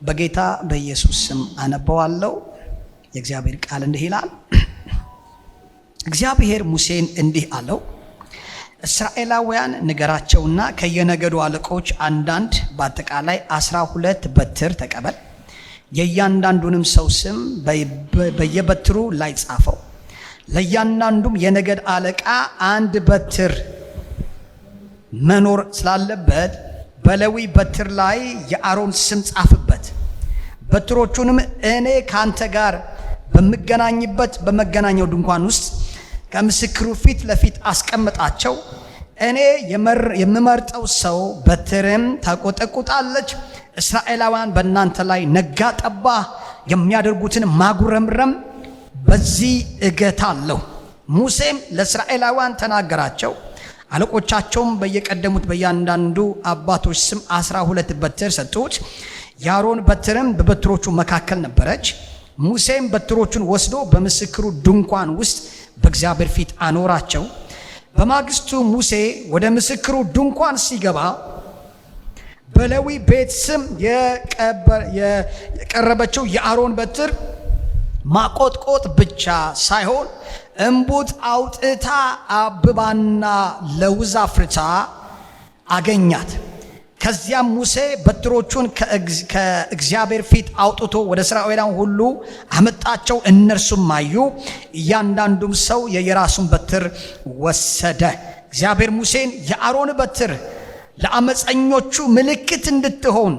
በጌታ በኢየሱስ ስም አነበዋለሁ። የእግዚአብሔር ቃል እንዲህ ይላል። እግዚአብሔር ሙሴን እንዲህ አለው፣ እስራኤላውያን ንገራቸውና ከየነገዱ አለቆች አንዳንድ በአጠቃላይ 12 በትር ተቀበል። የእያንዳንዱንም ሰው ስም በየበትሩ ላይ ጻፈው። ለእያንዳንዱም የነገድ አለቃ አንድ በትር መኖር ስላለበት በሌዊ በትር ላይ የአሮን ስም ጻፍበት። በትሮቹንም እኔ ካንተ ጋር በመገናኝበት በመገናኛው ድንኳን ውስጥ ከምስክሩ ፊት ለፊት አስቀምጣቸው። እኔ የምመርጠው ሰው በትርም ታቆጠቁጣለች። እስራኤላውያን በእናንተ ላይ ነጋ ጠባ የሚያደርጉትን ማጉረምረም በዚህ እገታለሁ። ሙሴም ለእስራኤላውያን ተናገራቸው። አለቆቻቸውም በየቀደሙት በእያንዳንዱ አባቶች ስም 12 በትር ሰጡት። የአሮን በትርም በበትሮቹ መካከል ነበረች። ሙሴም በትሮቹን ወስዶ በምስክሩ ድንኳን ውስጥ በእግዚአብሔር ፊት አኖራቸው። በማግስቱ ሙሴ ወደ ምስክሩ ድንኳን ሲገባ በሌዊ ቤት ስም የቀረበችው የአሮን በትር ማቆጥቆጥ ብቻ ሳይሆን እንቡጥ አውጥታ አብባና ለውዝ አፍርታ አገኛት። ከዚያም ሙሴ በትሮቹን ከእግዚአብሔር ፊት አውጥቶ ወደ እስራኤላውያን ሁሉ አመጣቸው። እነርሱም አዩ። እያንዳንዱም ሰው የየራሱን በትር ወሰደ። እግዚአብሔር ሙሴን የአሮን በትር ለአመፀኞቹ ምልክት እንድትሆን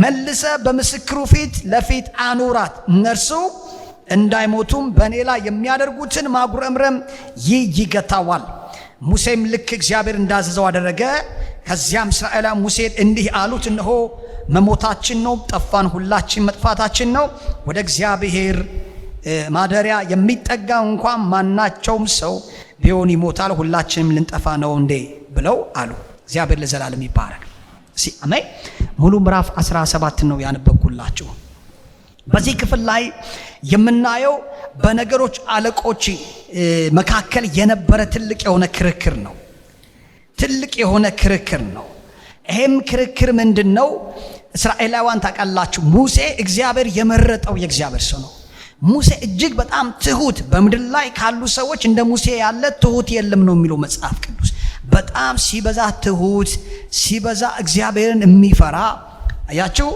መልሰ በምስክሩ ፊት ለፊት አኑራት፣ እነርሱ እንዳይሞቱም በእኔ ላይ የሚያደርጉትን ማጉረምረም ይገታዋል። ሙሴም ልክ እግዚአብሔር እንዳዘዘው አደረገ። ከዚያም እስራኤላውያን ሙሴን እንዲህ አሉት፣ እነሆ መሞታችን ነው፣ ጠፋን፣ ሁላችን መጥፋታችን ነው። ወደ እግዚአብሔር ማደሪያ የሚጠጋ እንኳን ማናቸውም ሰው ቢሆን ይሞታል፣ ሁላችንም ልንጠፋ ነው እንዴ ብለው አሉ። እግዚአብሔር ለዘላለም ይባረክ። አሜን። ሙሉ ምዕራፍ 17 ነው ያነበብኩላችሁ። በዚህ ክፍል ላይ የምናየው በነገሮች አለቆች መካከል የነበረ ትልቅ የሆነ ክርክር ነው። ትልቅ የሆነ ክርክር ነው። ይሄም ክርክር ምንድነው? እስራኤላውያን ታውቃላችሁ፣ ሙሴ እግዚአብሔር የመረጠው የእግዚአብሔር ሰው ነው። ሙሴ እጅግ በጣም ትሁት፣ በምድር ላይ ካሉ ሰዎች እንደ ሙሴ ያለ ትሁት የለም ነው የሚለው መጽሐፍ ቅዱስ። በጣም ሲበዛ ትሁት፣ ሲበዛ እግዚአብሔርን የሚፈራ አያችሁ፣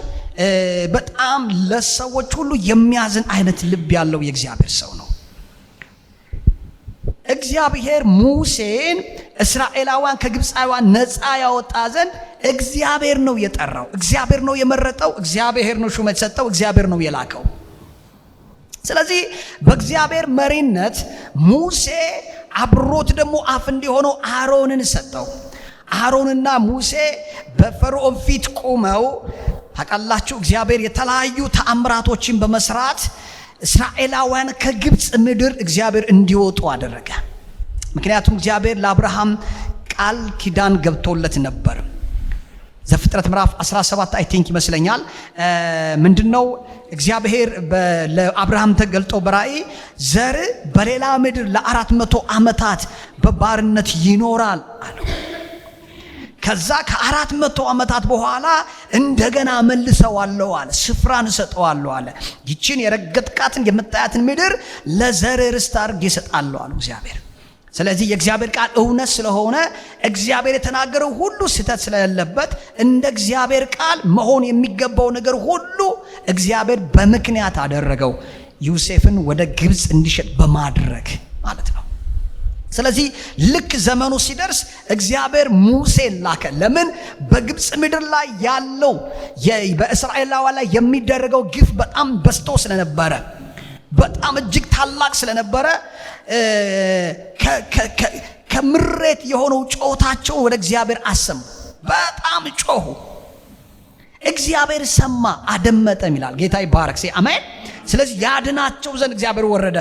በጣም ለሰዎች ሁሉ የሚያዝን አይነት ልብ ያለው የእግዚአብሔር ሰው ነው። እግዚአብሔር ሙሴን እስራኤላውያን ከግብፃውያን ነፃ ያወጣ ዘንድ እግዚአብሔር ነው የጠራው፣ እግዚአብሔር ነው የመረጠው፣ እግዚአብሔር ነው ሹመት ሰጠው፣ እግዚአብሔር ነው የላከው። ስለዚህ በእግዚአብሔር መሪነት ሙሴ አብሮት ደግሞ አፍ እንዲሆነው አሮንን ሰጠው። አሮንና ሙሴ በፈርዖን ፊት ቆመው ታውቃላችሁ፣ እግዚአብሔር የተለያዩ ተአምራቶችን በመስራት እስራኤላውያን ከግብፅ ምድር እግዚአብሔር እንዲወጡ አደረገ። ምክንያቱም እግዚአብሔር ለአብርሃም ቃል ኪዳን ገብቶለት ነበር። ዘፍጥረት ምዕራፍ 17 አይ ቲንክ ይመስለኛል። ምንድነው እግዚአብሔር ለአብርሃም ተገልጦ በራእይ ዘር በሌላ ምድር ለ400 ዓመታት በባርነት ይኖራል አለው። ከዛ ከ400 ዓመታት በኋላ እንደገና መልሰዋለሁ አለ፣ ስፍራን ሰጠዋለሁ አለ። ይችን የረገጥካትን የምታያትን ምድር ለዘር ርስት አድርጌ እሰጣለሁ አለ እግዚአብሔር። ስለዚህ የእግዚአብሔር ቃል እውነት ስለሆነ እግዚአብሔር የተናገረው ሁሉ ስህተት ስለሌለበት እንደ እግዚአብሔር ቃል መሆን የሚገባው ነገር ሁሉ እግዚአብሔር በምክንያት አደረገው፣ ዮሴፍን ወደ ግብፅ እንዲሸጥ በማድረግ ማለት ነው። ስለዚህ ልክ ዘመኑ ሲደርስ እግዚአብሔር ሙሴን ላከ። ለምን? በግብፅ ምድር ላይ ያለው በእስራኤላውያን ላይ የሚደረገው ግፍ በጣም በዝቶ ስለነበረ፣ በጣም እጅግ ታላቅ ስለነበረ ከምሬት የሆነው ጮታቸውን ወደ እግዚአብሔር አሰሙ። በጣም ጮሁ። እግዚአብሔር ሰማ አደመጠም ይላል። ጌታ ይባረክ። አሜን። ስለዚህ ያድናቸው ዘንድ እግዚአብሔር ወረደ።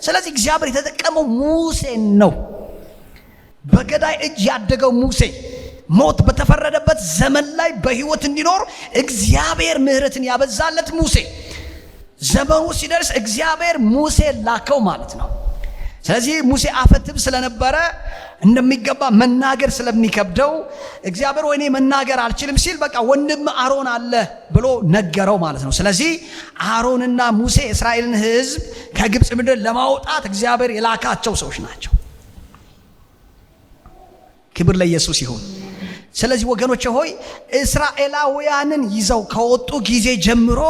ስለዚህ እግዚአብሔር የተጠቀመው ሙሴን ነው። በገዳይ እጅ ያደገው ሙሴ ሞት በተፈረደበት ዘመን ላይ በሕይወት እንዲኖር እግዚአብሔር ምሕረትን ያበዛለት ሙሴ ዘመኑ ሲደርስ እግዚአብሔር ሙሴ ላከው ማለት ነው። ስለዚህ ሙሴ አፈትብ ስለነበረ እንደሚገባ መናገር ስለሚከብደው እግዚአብሔር ወይኔ መናገር አልችልም ሲል በቃ ወንድም አሮን አለ ብሎ ነገረው ማለት ነው። ስለዚህ አሮንና ሙሴ እስራኤልን ሕዝብ ከግብፅ ምድር ለማውጣት እግዚአብሔር የላካቸው ሰዎች ናቸው። ክብር ለኢየሱስ ይሁን። ስለዚህ ወገኖች ሆይ እስራኤላውያንን ይዘው ከወጡ ጊዜ ጀምሮ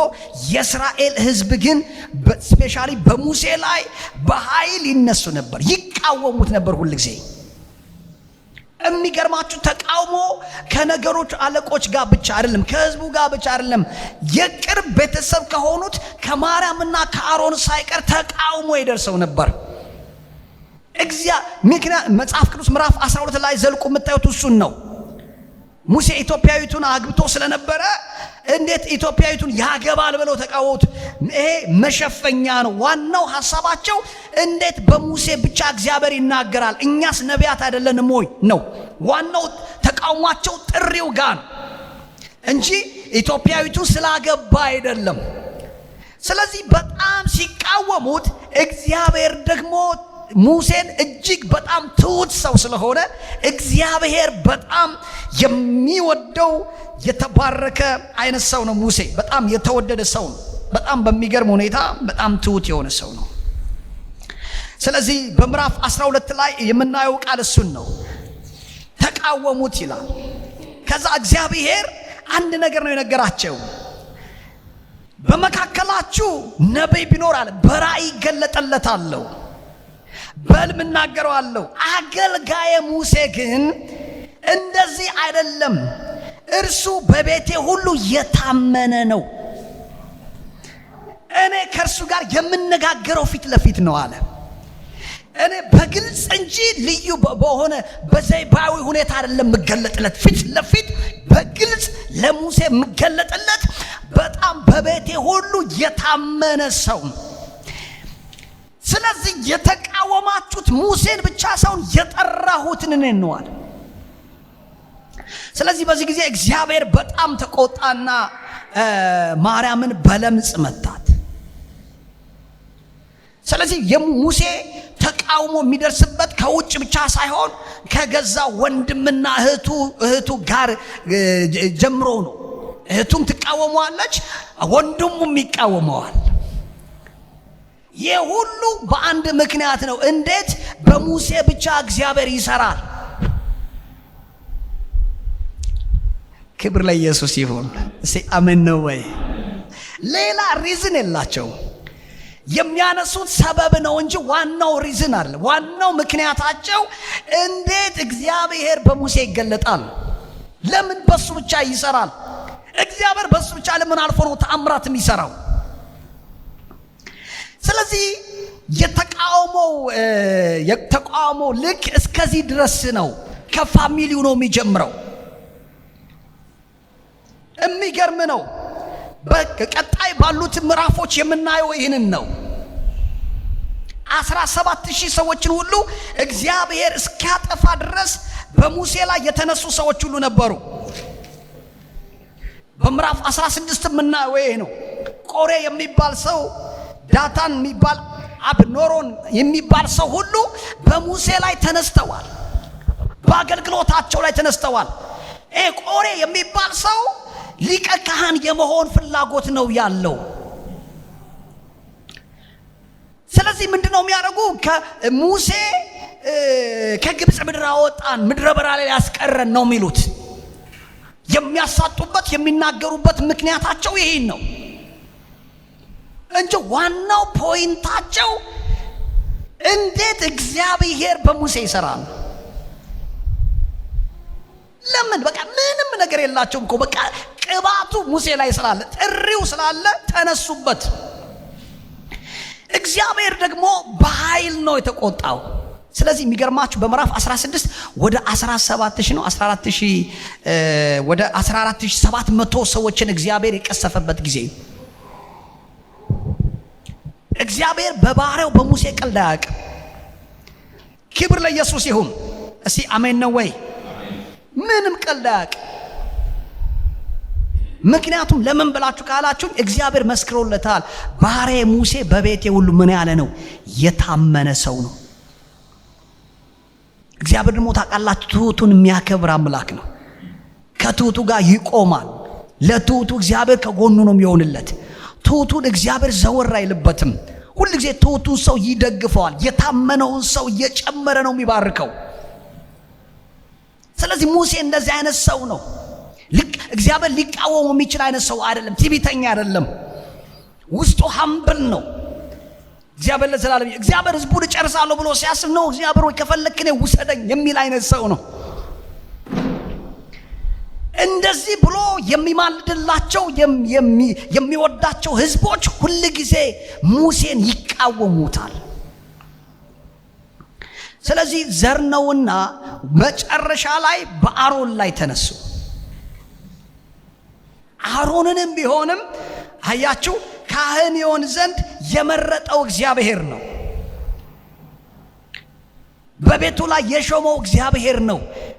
የእስራኤል ሕዝብ ግን ስፔሻሊ በሙሴ ላይ በኃይል ይነሱ ነበር፣ ይቃወሙት ነበር ሁሉ ጊዜ። የሚገርማችሁ ተቃውሞ ከነገሮች አለቆች ጋር ብቻ አይደለም፣ ከሕዝቡ ጋር ብቻ አይደለም፣ የቅርብ ቤተሰብ ከሆኑት ከማርያምና ከአሮን ሳይቀር ተቃውሞ ይደርሰው ነበር። ምክንያት መጽሐፍ ቅዱስ ምዕራፍ 12 ላይ ዘልቁ የምታዩት እሱን ነው። ሙሴ ኢትዮጵያዊቱን አግብቶ ስለነበረ እንዴት ኢትዮጵያዊቱን ያገባል ብለው ተቃወሙት። ይሄ መሸፈኛ ነው። ዋናው ሐሳባቸው እንዴት በሙሴ ብቻ እግዚአብሔር ይናገራል፣ እኛስ ነቢያት አይደለንም ወይ ነው ዋናው ተቃውሟቸው። ጥሪው ጋር እንጂ ኢትዮጵያዊቱን ስላገባ አይደለም። ስለዚህ በጣም ሲቃወሙት እግዚአብሔር ደግሞ ሙሴን እጅግ በጣም ትሁት ሰው ስለሆነ እግዚአብሔር በጣም የሚወደው የተባረከ አይነት ሰው ነው። ሙሴ በጣም የተወደደ ሰው ነው። በጣም በሚገርም ሁኔታ በጣም ትሁት የሆነ ሰው ነው። ስለዚህ በምዕራፍ 12 ላይ የምናየው ቃል እሱን ነው። ተቃወሙት ይላል። ከዛ እግዚአብሔር አንድ ነገር ነው የነገራቸው። በመካከላችሁ ነቢይ ቢኖር አለ በራእይ ይገለጠለታለሁ፣ በሕልም እናገረዋለሁ። አገልጋዬ ሙሴ ግን እንደዚህ አይደለም፣ እርሱ በቤቴ ሁሉ የታመነ ነው። እኔ ከእርሱ ጋር የምነጋገረው ፊት ለፊት ነው አለ። እኔ በግልጽ እንጂ ልዩ በሆነ በዘይባዊ ሁኔታ አይደለም የምገለጥለት፣ ፊት ለፊት በግልጽ ለሙሴ የምገለጥለት በጣም በቤቴ ሁሉ የታመነ ሰው ነው። ስለዚህ የተቃወማችሁት ሙሴን ብቻ ሳይሆን የጠራሁትን እኔን ነው አለ። ስለዚህ በዚህ ጊዜ እግዚአብሔር በጣም ተቆጣና ማርያምን በለምጽ መታት። ስለዚህ የሙሴ ተቃውሞ የሚደርስበት ከውጭ ብቻ ሳይሆን ከገዛ ወንድምና እህቱ ጋር ጀምሮ ነው። እህቱም ትቃወመዋለች፣ ወንድሙም ይቃወመዋል። ይህ ሁሉ በአንድ ምክንያት ነው። እንዴት በሙሴ ብቻ እግዚአብሔር ይሰራል? ክብር ለኢየሱስ ይሁን። እስቲ አሜን ነው ወይ? ሌላ ሪዝን የላቸው። የሚያነሱት ሰበብ ነው እንጂ ዋናው ሪዝን አለ። ዋናው ምክንያታቸው እንዴት እግዚአብሔር በሙሴ ይገለጣል? ለምን በሱ ብቻ ይሰራል? እግዚአብሔር በሱ ብቻ ለምን አልፎ ነው ተአምራት የሚሰራው? ስለዚህ የተቃውሞ ልክ እስከዚህ ድረስ ነው። ከፋሚሊው ነው የሚጀምረው። የሚገርም ነው። በቀጣይ ባሉት ምዕራፎች የምናየው ይህንን ነው። 17,000 ሰዎችን ሁሉ እግዚአብሔር እስኪያጠፋ ድረስ በሙሴ ላይ የተነሱ ሰዎች ሁሉ ነበሩ። በምዕራፍ 16 የምናየው ይሄ ነው። ቆሬ የሚባል ሰው፣ ዳታን የሚባል አብኖሮን የሚባል ሰው ሁሉ በሙሴ ላይ ተነስተዋል። በአገልግሎታቸው ላይ ተነስተዋል። ቆሬ የሚባል ሰው ሊቀ ካህን የመሆን ፍላጎት ነው ያለው። ስለዚህ ምንድነው የሚያደርጉ? ከሙሴ ከግብፅ ምድር አወጣን፣ ምድረ በዳ ላይ ያስቀረን ነው የሚሉት። የሚያሳጡበት የሚናገሩበት ምክንያታቸው ይሄን ነው እንጂ ዋናው ፖይንታቸው እንዴት እግዚአብሔር በሙሴ ይሰራል። ለምን? በቃ ምንም ነገር የላቸውም እኮ። በቃ ቅባቱ ሙሴ ላይ ስላለ፣ ጥሪው ስላለ ተነሱበት። እግዚአብሔር ደግሞ በኃይል ነው የተቆጣው። ስለዚህ የሚገርማችሁ በምዕራፍ 16 ወደ 17,000 ነው 14,000 ወደ 14,700 ሰዎችን እግዚአብሔር የቀሰፈበት ጊዜ። እግዚአብሔር በባሪያው በሙሴ ቀልድ አያውቅም። ክብር ለኢየሱስ ይሁን። እስቲ አሜን ነው ወይ? ምንም ቀልድ አያውቅም። ምክንያቱም ለምን ብላችሁ ካላችሁ እግዚአብሔር መስክሮለታል። ባሪያዬ ሙሴ በቤቴ ሁሉ ምን ያለ ነው? የታመነ ሰው ነው። እግዚአብሔር ደግሞ ታውቃላችሁ ትሁቱን የሚያከብር አምላክ ነው። ከትሁቱ ጋር ይቆማል። ለትሁቱ እግዚአብሔር ከጎኑ ነው የሚሆንለት። ትሁቱን እግዚአብሔር ዘወር አይልበትም። ሁልጊዜ ትሁቱን ሰው ይደግፈዋል። የታመነውን ሰው እየጨመረ ነው የሚባርከው። ስለዚህ ሙሴ እንደዚህ አይነት ሰው ነው። እግዚአብሔር ሊቃወሙ የሚችል አይነት ሰው አይደለም። ትዕቢተኛ አይደለም። ውስጡ ሀምብል ነው። እግዚአብሔር ለዘላለም እግዚአብሔር ሕዝቡን እጨርሳለሁ ብሎ ሲያስብ ነው እግዚአብሔር ወይ ከፈለክ እኔ ውሰደኝ የሚል አይነት ሰው ነው። እንደዚህ ብሎ የሚማልድላቸው የሚወዳቸው ሕዝቦች ሁል ጊዜ ሙሴን ይቃወሙታል። ስለዚህ ዘር ነውና መጨረሻ ላይ በአሮን ላይ ተነሱ። አሮንንም ቢሆንም አያችሁ ካህን ይሆን ዘንድ የመረጠው እግዚአብሔር ነው። በቤቱ ላይ የሾመው እግዚአብሔር ነው።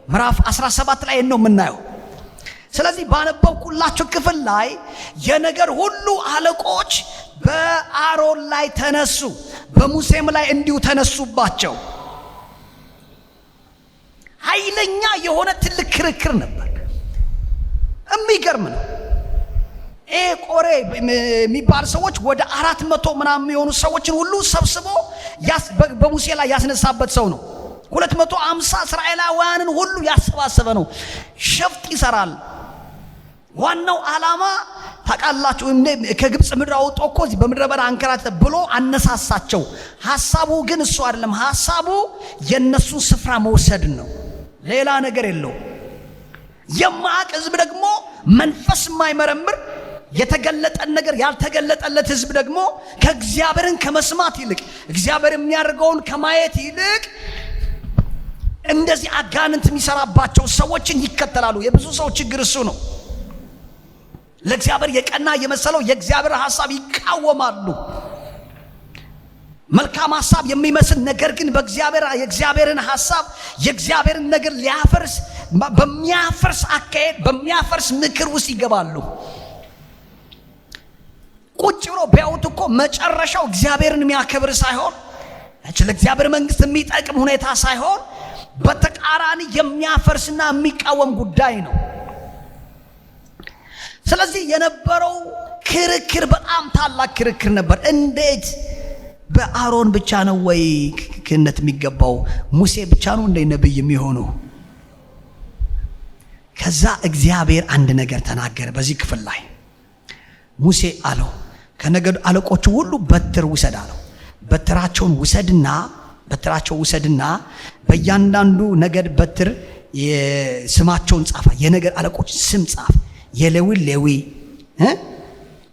ምዕራፍ 17 ላይ ነው የምናየው። ስለዚህ ባነበብኩላችሁ ክፍል ላይ የነገር ሁሉ አለቆች በአሮን ላይ ተነሱ፣ በሙሴም ላይ እንዲሁ ተነሱባቸው። ኃይለኛ የሆነ ትልቅ ክርክር ነበር። የሚገርም ነው። ቆሬ የሚባል ሰዎች ወደ 400 ምናምን የሆኑ ሰዎችን ሁሉ ሰብስቦ በሙሴ ላይ ያስነሳበት ሰው ነው። 250 እስራኤላውያንን ሁሉ ያሰባሰበ ነው። ሸፍጥ ይሰራል። ዋናው ዓላማ ታውቃላችሁ፣ ከግብፅ ምድር አውጥቶ እኮ በምድረ በዳ አንከራተተ ብሎ አነሳሳቸው። ሐሳቡ ግን እሱ አይደለም። ሐሳቡ የነሱን ስፍራ መውሰድ ነው። ሌላ ነገር የለው። የማያውቅ ሕዝብ ደግሞ መንፈስ የማይመረምር የተገለጠን ነገር ያልተገለጠለት ሕዝብ ደግሞ ከእግዚአብሔርን ከመስማት ይልቅ እግዚአብሔር የሚያደርገውን ከማየት ይልቅ እንደዚህ አጋንንት የሚሰራባቸው ሰዎችን ይከተላሉ። የብዙ ሰው ችግር እሱ ነው። ለእግዚአብሔር የቀና የመሰለው የእግዚአብሔር ሐሳብ ይቃወማሉ። መልካም ሐሳብ የሚመስል ነገር ግን የእግዚአብሔርን ሐሳብ የእግዚአብሔርን ነገር ሊያፈርስ በሚያፈርስ አካሄድ በሚያፈርስ ምክር ውስጥ ይገባሉ። ቁጭ ብሎ ቢያዩት እኮ መጨረሻው እግዚአብሔርን የሚያከብር ሳይሆን ለእግዚአብሔር መንግስት የሚጠቅም ሁኔታ ሳይሆን በተቃራኒ የሚያፈርስና የሚቃወም ጉዳይ ነው። ስለዚህ የነበረው ክርክር በጣም ታላቅ ክርክር ነበር። እንዴት በአሮን ብቻ ነው ወይ ክህነት የሚገባው? ሙሴ ብቻ ነው እንደ ነብይ የሚሆነው? ከዛ እግዚአብሔር አንድ ነገር ተናገረ በዚህ ክፍል ላይ። ሙሴ አለው ከነገዱ አለቆቹ ሁሉ በትር ውሰድ አለው። በትራቸውን ውሰድና በእያንዳንዱ ነገድ በትር ስማቸውን ጻፈ። የነገድ አለቆች ስም ጻፈ። የሌዊ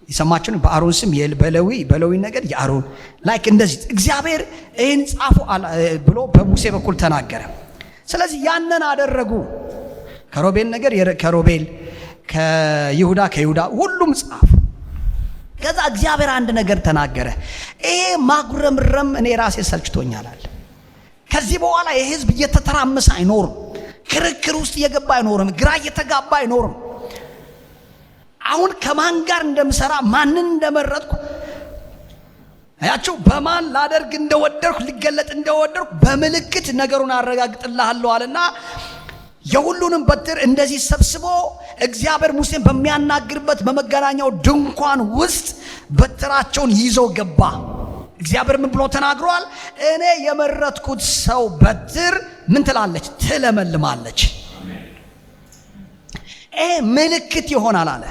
የሰማችሁን በአሮን ስም በሌዊ ነገድ የአሮን ላይክ እንደዚህ እግዚአብሔር ይህን ጻፉ ብሎ በሙሴ በኩል ተናገረ። ስለዚህ ያንን አደረጉ። ከሮቤል ነገድ ከሮቤል፣ ከይሁዳ ሁሉም ጻፉ። ከዛ እግዚአብሔር አንድ ነገር ተናገረ። ይሄ ማጉረምረም እኔ ራሴ ሰልችቶኛል አለ። ከዚህ በኋላ የህዝብ እየተተራመሰ አይኖርም። ክርክር ውስጥ እየገባ አይኖርም። ግራ እየተጋባ አይኖርም። አሁን ከማን ጋር እንደምሰራ ማንን እንደመረጥኩ አያችሁ፣ በማን ላደርግ እንደወደድኩ ሊገለጥ እንደወደድኩ በምልክት ነገሩን አረጋግጥልሃለሁ አለና የሁሉንም በትር እንደዚህ ሰብስቦ እግዚአብሔር ሙሴን በሚያናግርበት በመገናኛው ድንኳን ውስጥ በትራቸውን ይዞ ገባ። እግዚአብሔር ምን ብሎ ተናግሯል? እኔ የመረጥኩት ሰው በትር ምን ትላለች? ትለመልማለች። ይሄ ምልክት ይሆናል አለ።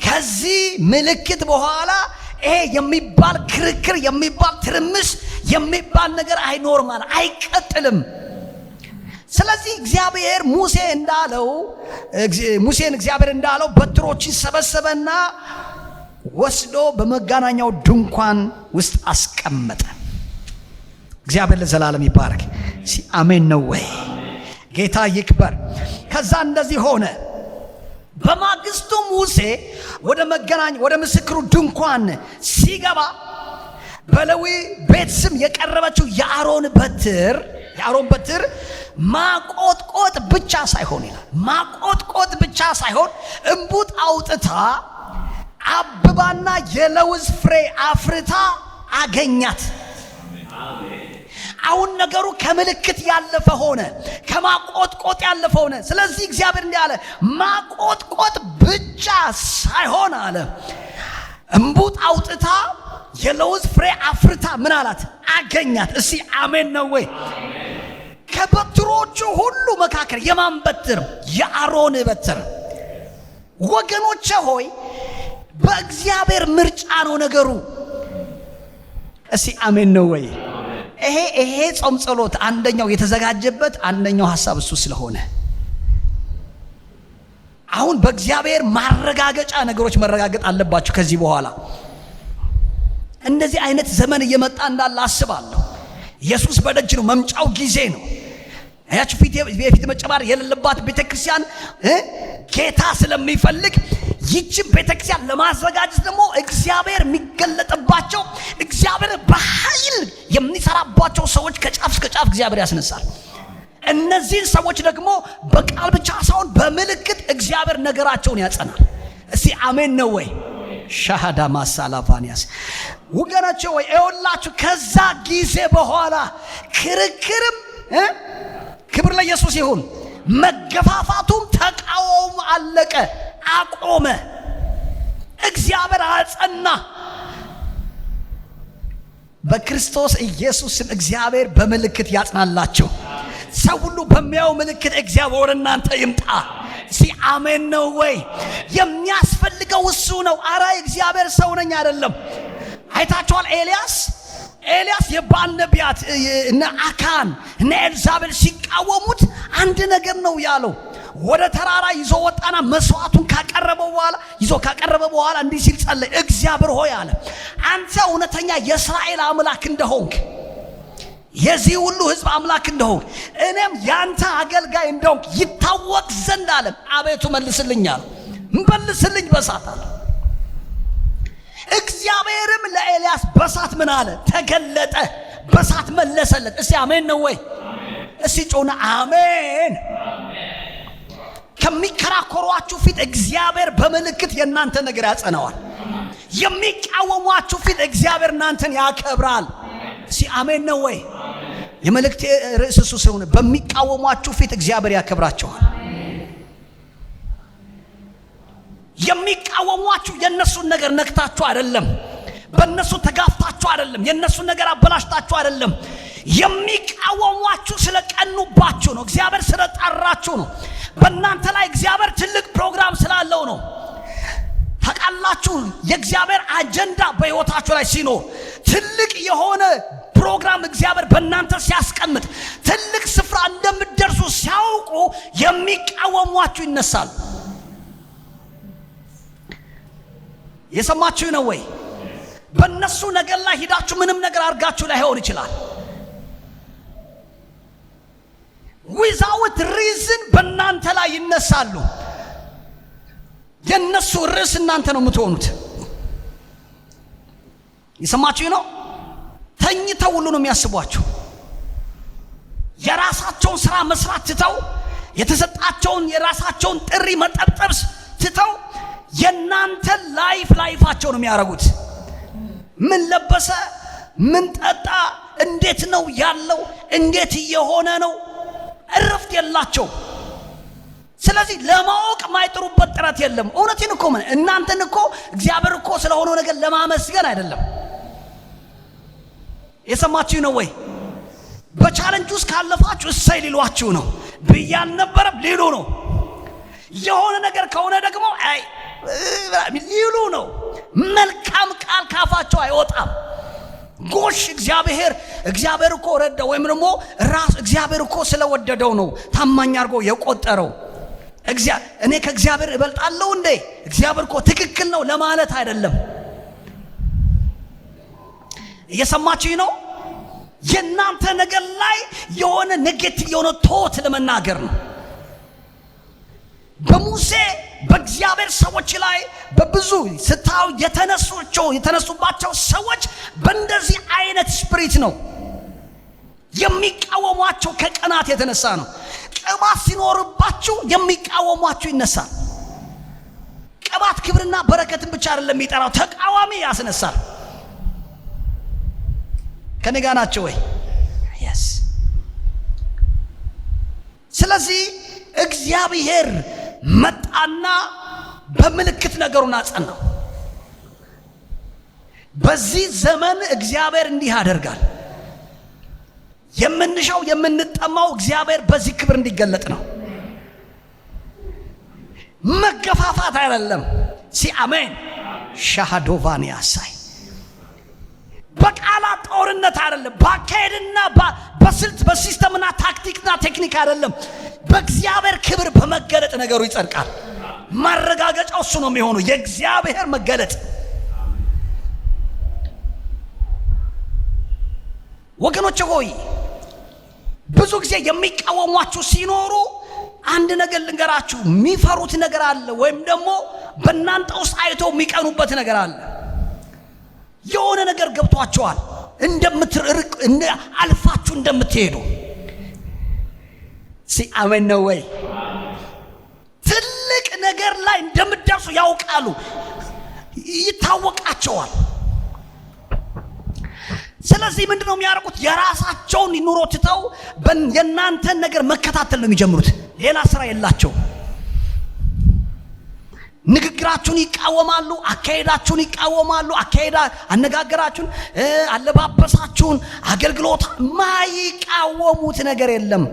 ከዚህ ምልክት በኋላ ይሄ የሚባል ክርክር የሚባል ትርምስ የሚባል ነገር አይኖርም አለ፣ አይቀጥልም። ስለዚህ ሙሴን እግዚአብሔር እንዳለው በትሮችን ሰበሰበና ወስዶ በመገናኛው ድንኳን ውስጥ አስቀመጠ። እግዚአብሔር ለዘላለም ይባረክ። አሜን ነው ወይ? ጌታ ይክበር። ከዛ እንደዚህ ሆነ። በማግስቱ ሙሴ ወደ ምስክሩ ድንኳን ሲገባ በሌዊ ቤት ስም የቀረበችው የአሮን በትር ማቆጥቆጥ ብቻ ሳይሆን ይላል፣ ማቆጥቆጥ ብቻ ሳይሆን እንቡጥ አውጥታ አብባና የለውዝ ፍሬ አፍርታ አገኛት። አሁን ነገሩ ከምልክት ያለፈ ሆነ፣ ከማቆጥቆጥ ያለፈ ሆነ። ስለዚህ እግዚአብሔር እንዲህ አለ፣ ማቆጥቆጥ ብቻ ሳይሆን አለ እምቡጥ አውጥታ የለውዝ ፍሬ አፍርታ ምን አላት? አገኛት። እስቲ አሜን ነው ወይ? ከበትሮቹ ሁሉ መካከል የማን በትር? የአሮን በትር። ወገኖቼ ሆይ በእግዚአብሔር ምርጫ ነው ነገሩ። እስቲ አሜን ነው ወይ? ይሄ ጾም ጸሎት አንደኛው የተዘጋጀበት አንደኛው ሐሳብ እሱ ስለሆነ አሁን በእግዚአብሔር ማረጋገጫ ነገሮች መረጋገጥ አለባቸው። ከዚህ በኋላ እንደዚህ አይነት ዘመን እየመጣ እንዳለ አስባለሁ። ኢየሱስ በደጅ ነው፣ መምጫው ጊዜ ነው። ያቺ የፊት መጨባር የሌለባት ቤተክርስቲያን ጌታ ስለሚፈልግ ይህችን ቤተክርስቲያን ለማዘጋጀት ደግሞ እግዚአብሔር የሚገለጥባቸው እግዚአብሔር በኃይል የሚሰራባቸው ሰዎች ከጫፍ እስከ ጫፍ እግዚአብሔር ያስነሳል። እነዚህን ሰዎች ደግሞ በቃል ብቻ ሳይሆን በምልክት እግዚአብሔር ነገራቸውን ያጸናል። እስቲ አሜን ነው ወይ? ሻሃዳ ማሳላፋኒያስ ወገኖቼ ወይ ይኸውላችሁ ከዛ ጊዜ በኋላ ክርክርም ክብር ለኢየሱስ ይሁን፣ መገፋፋቱም ተቃውሞ አለቀ፣ አቆመ። እግዚአብሔር አጸና። በክርስቶስ ኢየሱስም እግዚአብሔር በምልክት ያጽናላችሁ። ሰው ሁሉ በሚያው ምልክት እግዚአብሔር ወደ እናንተ ይምጣ። ሲ አሜን ነው ወይ? የሚያስፈልገው እሱ ነው። አረ እግዚአብሔር ሰው ነኝ አይደለም። አይታችኋል ኤልያስ የባል ነቢያት እነ አካን እነ ኤልዛቤል ሲቃወሙት አንድ ነገር ነው ያለው። ወደ ተራራ ይዞ ወጣና መስዋዕቱን ካቀረበ በኋላ እንዲህ ሲል ጸለየ። እግዚአብሔር ሆይ አለ አንተ እውነተኛ የእስራኤል አምላክ እንደሆንክ የዚህ ሁሉ ሕዝብ አምላክ እንደሆንክ እኔም ያንተ አገልጋይ እንደሆንክ ይታወቅ ዘንድ አለ አቤቱ መልስልኝ አለ። መልስልኝ በሳት አለ። እግዚአብሔርም ለኤልያስ በሳት ምን አለ? ተገለጠ። በሳት መለሰለት። እስቲ አሜን ነው ወይ? እስቲ ጮና አሜን። ከሚከራከሯችሁ ፊት እግዚአብሔር በምልክት የእናንተ ነገር ያጸናዋል። የሚቃወሟችሁ ፊት እግዚአብሔር እናንተን ያከብራል። እስቲ አሜን ነው ወይ? የመልእክቴ ርዕስ እሱ ስለሆነ በሚቃወሟችሁ ፊት እግዚአብሔር ያከብራቸዋል። የሚቃወሟችሁ የነሱን ነገር ነክታችሁ አይደለም፣ በእነሱ ተጋፍታችሁ አይደለም፣ የነሱን ነገር አበላሽታችሁ አይደለም። የሚቃወሟችሁ ስለቀኑባችሁ ነው። እግዚአብሔር ስለጠራችሁ ነው። በእናንተ ላይ እግዚአብሔር ትልቅ ፕሮግራም ስላለው ነው። ታውቃላችሁ፣ የእግዚአብሔር አጀንዳ በሕይወታችሁ ላይ ሲኖር ትልቅ የሆነ ፕሮግራም እግዚአብሔር በእናንተ ሲያስቀምጥ ትልቅ ስፍራ እንደምትደርሱ ሲያውቁ የሚቃወሟችሁ ይነሳሉ። የሰማችሁ ነው ወይ? በእነሱ ነገር ላይ ሂዳችሁ ምንም ነገር አድርጋችሁ ላይሆን ይችላል። ዊዛውት ሪዝን በእናንተ ላይ ይነሳሉ። የነሱ ርዕስ እናንተ ነው የምትሆኑት። የሰማችሁ ነው? ተኝተው ሁሉ ነው የሚያስቧችሁ። የራሳቸውን ስራ መስራት ትተው የተሰጣቸውን የራሳቸውን ጥሪ መጠብጠብ ትተው የናንተ ላይፋቸው ነው የሚያረጉት። ምን ለበሰ፣ ምን ጠጣ፣ እንዴት ነው ያለው፣ እንዴት እየሆነ ነው፣ እረፍት የላቸው። ስለዚህ ለማወቅ ማይጥሩበት ጥረት የለም። እውነቴን እኮ እናንተን እኮ እግዚአብሔር እኮ ስለሆነው ነገር ለማመስገን አይደለም። የሰማችሁ ነው ወይ? በቻሌንጅ ውስጥ ካለፋችሁ እሰይ ሊሏችሁ ነው። ብያን ነበረ ሊሉ ነው። የሆነ ነገር ከሆነ ደግሞ አይ ሊሉ ነው። መልካም ቃል ካፋቸው አይወጣም። ጎሽ እግዚአብሔር እኮ ረዳው፣ ወይም ደግሞ ራስ እግዚአብሔር እኮ ስለወደደው ነው ታማኝ አድርጎ የቆጠረው። እኔ ከእግዚአብሔር እበልጣለሁ እንዴ? እግዚአብሔር እኮ ትክክል ነው ለማለት አይደለም። እየሰማችሁ ነው? የእናንተ ነገር ላይ የሆነ ኔጌቲቭ የሆነ ቶት ለመናገር ነው። በሙሴ በእግዚአብሔር ሰዎች ላይ በብዙ ስታው የተነሱባቸው ሰዎች በእንደዚህ አይነት ስፒሪት ነው የሚቃወሟቸው። ከቀናት የተነሳ ነው። ቅባት ሲኖርባችሁ የሚቃወሟችሁ ይነሳል። ቅባት ክብርና በረከትን ብቻ አይደለም የሚጠራው፣ ተቃዋሚ ያስነሳል። ከኔ ጋር ናቸው ወይ? የስ ስለዚህ እግዚአብሔር መጣና በምልክት ነገሩን አጸናው። በዚህ ዘመን እግዚአብሔር እንዲህ ያደርጋል። የምንሻው የምንጠማው እግዚአብሔር በዚህ ክብር እንዲገለጥ ነው። መገፋፋት አይደለም። አሜን። ሻሃዶቫን ያሳይ በቃላት ጦርነት አይደለም። በአካሄድና በስልት በሲስተምና ታክቲክና ቴክኒክ አይደለም። በእግዚአብሔር ክብር በመገለጥ ነገሩ ይጸድቃል። ማረጋገጫው እሱ ነው የሚሆነው፣ የእግዚአብሔር መገለጥ። ወገኖች ሆይ ብዙ ጊዜ የሚቃወሟችሁ ሲኖሩ አንድ ነገር ልንገራችሁ፣ የሚፈሩት ነገር አለ፣ ወይም ደግሞ በእናንተ ውስጥ አይተው የሚቀኑበት ነገር አለ። የሆነ ነገር ገብቷቸዋል፣ እንደምትርቅ አልፋችሁ እንደምትሄዱ። አሜን ነው ወይ? ትልቅ ነገር ላይ እንደምትደርሱ ያውቃሉ፣ ይታወቃቸዋል። ስለዚህ ምንድነው የሚያደርጉት? የራሳቸውን ኑሮ ትተው የእናንተን ነገር መከታተል ነው የሚጀምሩት። ሌላ ስራ የላቸው። ንግግራችሁን ይቃወማሉ፣ አካሄዳችሁን ይቃወማሉ። አነጋገራችሁን፣ አለባበሳችሁን፣ አገልግሎት ማይቃወሙት ነገር የለም።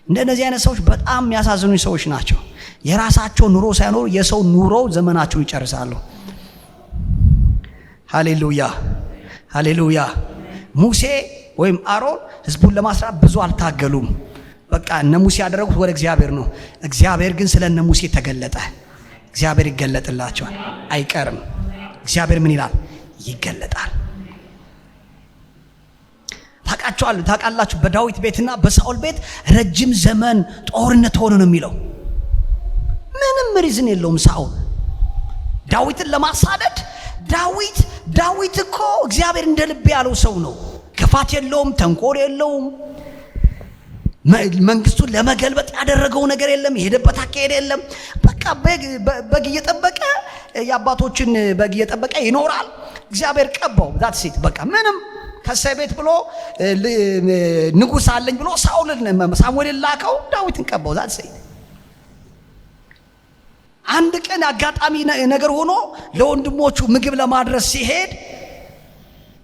እንደነዚህ አይነት ሰዎች በጣም የሚያሳዝኑ ሰዎች ናቸው። የራሳቸው ኑሮ ሳይኖሩ የሰው ኑሮ ዘመናቸውን ይጨርሳሉ። ሃሌሉያ ሃሌሉያ። ሙሴ ወይም አሮን ህዝቡን ለማስራት ብዙ አልታገሉም። በቃ እነ ሙሴ ያደረጉት ወደ እግዚአብሔር ነው። እግዚአብሔር ግን ስለ እነ ሙሴ ተገለጠ። እግዚአብሔር ይገለጥላቸዋል፣ አይቀርም። እግዚአብሔር ምን ይላል? ይገለጣል። ታውቃላችሁ በዳዊት ቤትና በሳኦል ቤት ረጅም ዘመን ጦርነት ሆነ ነው የሚለው። ምንም ሪዝን የለውም። ሳኦል ዳዊትን ለማሳደድ ዳዊት እኮ እግዚአብሔር እንደ ልብ ያለው ሰው ነው። ክፋት የለውም፣ ተንኮል የለውም። መንግስቱን ለመገልበጥ ያደረገው ነገር የለም፣ የሄደበት አካሄድ የለም። በቃ በግ እየጠበቀ የአባቶችን በግ እየጠበቀ ይኖራል። እግዚአብሔር ቀባው። ዛት ሴት በቃ ምንም ከእሴይ ቤት ብሎ ንጉሥ አለኝ ብሎ ሳሙኤልን ላከው፣ ዳዊትን ቀባው። ዛት ሴት አንድ ቀን አጋጣሚ ነገር ሆኖ ለወንድሞቹ ምግብ ለማድረስ ሲሄድ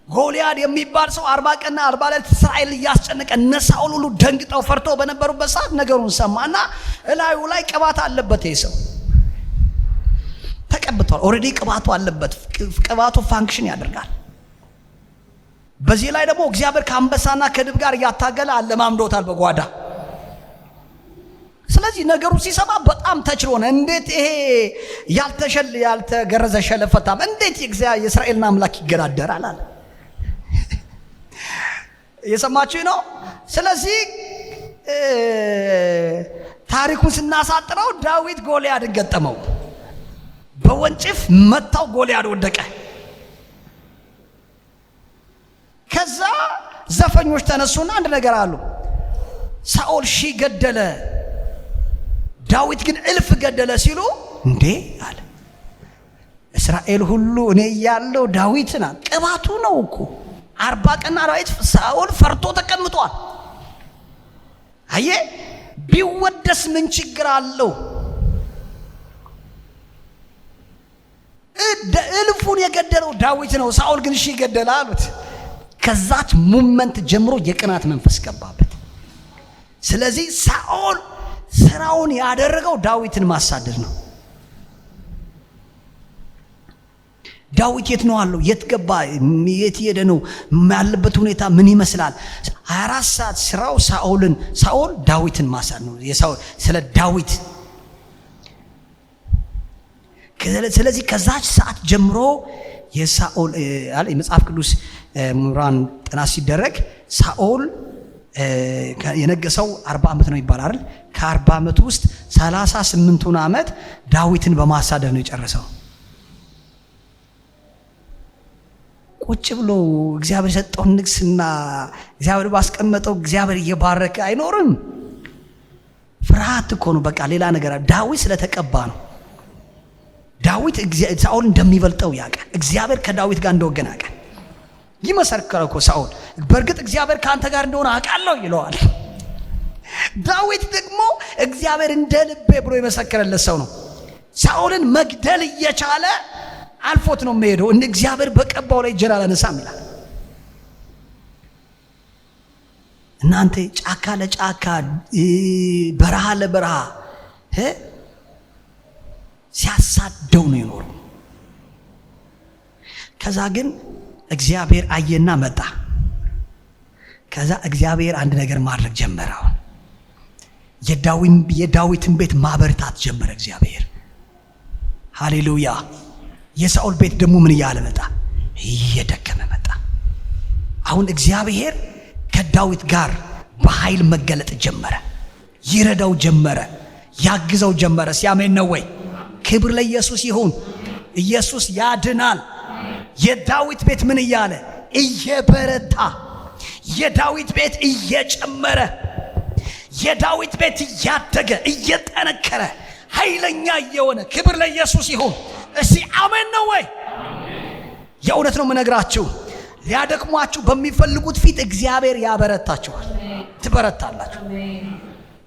ጎልያድ የሚባል ሰው 40 ቀንና 40 ሌሊት እስራኤል እያስጨነቀ እነ ሳኦል ሁሉ ደንግጠው ፈርተው በነበሩበት ሰዓት ነገሩን ሰማና እላዩ ላይ ቅባት አለበት። ይሄ ሰው ተቀብቷል። ኦሬዲ ቅባቱ አለበት። ቅባቱ ፋንክሽን ያደርጋል። በዚህ ላይ ደግሞ እግዚአብሔር ከአንበሳና ከድብ ጋር እያታገለ አለማምዶታል በጓዳ። ስለዚህ ነገሩ ሲሰማ በጣም ተችሎነ። እንዴት ይሄ ያልተገረዘ ሸለፈታም እንዴት የእስራኤልን አምላክ ይገዳደራል አለ። የሰማችሁ ነው። ስለዚህ ታሪኩን ስናሳጥረው ዳዊት ጎልያድን ገጠመው። በወንጭፍ መታው፣ ጎልያድ ወደቀ። ከዛ ዘፈኞች ተነሱና አንድ ነገር አሉ። ሳኦል 1000 ገደለ፣ ዳዊት ግን 1000 ገደለ ሲሉ እንዴ አለ እስራኤል ሁሉ እኔ ያለው ዳዊትን ቅባቱ ነው እኮ 40 ቀንና 40 ሳኦል ፈርቶ ተቀምጧል። አየ ቢወደስ ምን ችግር አለው? 1000ን የገደለው ዳዊት ነው፣ ሳኦል ግን 1000 ገደለ አሉት። ከዛች ሞመንት ጀምሮ የቅናት መንፈስ ገባበት። ስለዚህ ሳኦል ስራውን ያደረገው ዳዊትን ማሳደድ ነው። ዳዊት የት ነው አለው? የት ገባ? የት ሄደ ነው? ያለበት ሁኔታ ምን ይመስላል? 24 ሰዓት ስራው ሳኦል ዳዊትን ማሳደድ ነው። ስለ ዳዊት ስለዚህ ከዛች ሰዓት ጀምሮ የሳኦል የመጽሐፍ ቅዱስ ምሁራን ጥናት ሲደረግ ሳኦል የነገሰው 40 ዓመት ነው ይባላል። ከ40 ዓመት ውስጥ 38ቱን ዓመት ዳዊትን በማሳደድ ነው የጨረሰው። ቁጭ ብሎ እግዚአብሔር የሰጠውን ንግስና እግዚአብሔር ባስቀመጠው እግዚአብሔር እየባረከ አይኖርም። ፍርሃት እኮ ነው። በቃ ሌላ ነገር። ዳዊት ስለተቀባ ነው። ዳዊት ሳኦል እንደሚበልጠው ያውቃል። እግዚአብሔር ከዳዊት ጋር እንደወገን ያውቃል። ይመሰክራል እኮ ሳኦል። በእርግጥ እግዚአብሔር ካንተ ጋር እንደሆነ አውቃለሁ ይለዋል። ዳዊት ደግሞ እግዚአብሔር እንደ ልቤ ብሎ የመሰከረለት ሰው ነው። ሳኦልን መግደል እየቻለ አልፎት ነው የሚሄደው። እንደ እግዚአብሔር በቀባው ላይ እጄን አላነሳም ይላል። እናንተ ጫካ ለጫካ በረሃ ለበረሃ ሲያሳደው ነው የኖረው። ከዛ ግን እግዚአብሔር አየና መጣ። ከዛ እግዚአብሔር አንድ ነገር ማድረግ ጀመረ። አሁን የዳዊትን ቤት ማበርታት ጀመረ እግዚአብሔር። ሃሌሉያ። የሳኦል ቤት ደግሞ ምን እያለ መጣ? እየደከመ መጣ። አሁን እግዚአብሔር ከዳዊት ጋር በኃይል መገለጥ ጀመረ። ይረዳው ጀመረ፣ ያግዘው ጀመረ። ሲያሜን ነው ወይ? ክብር ለኢየሱስ ይሁን። ኢየሱስ ያድናል። የዳዊት ቤት ምን እያለ እየበረታ፣ የዳዊት ቤት እየጨመረ፣ የዳዊት ቤት እያደገ እየጠነከረ ኃይለኛ እየሆነ፣ ክብር ለኢየሱስ ይሁን። እስቲ አሜን ነው ወይ? የእውነት ነው የምነግራችሁ። ሊያደክሟችሁ በሚፈልጉት ፊት እግዚአብሔር ያበረታችኋል፣ ትበረታላችሁ።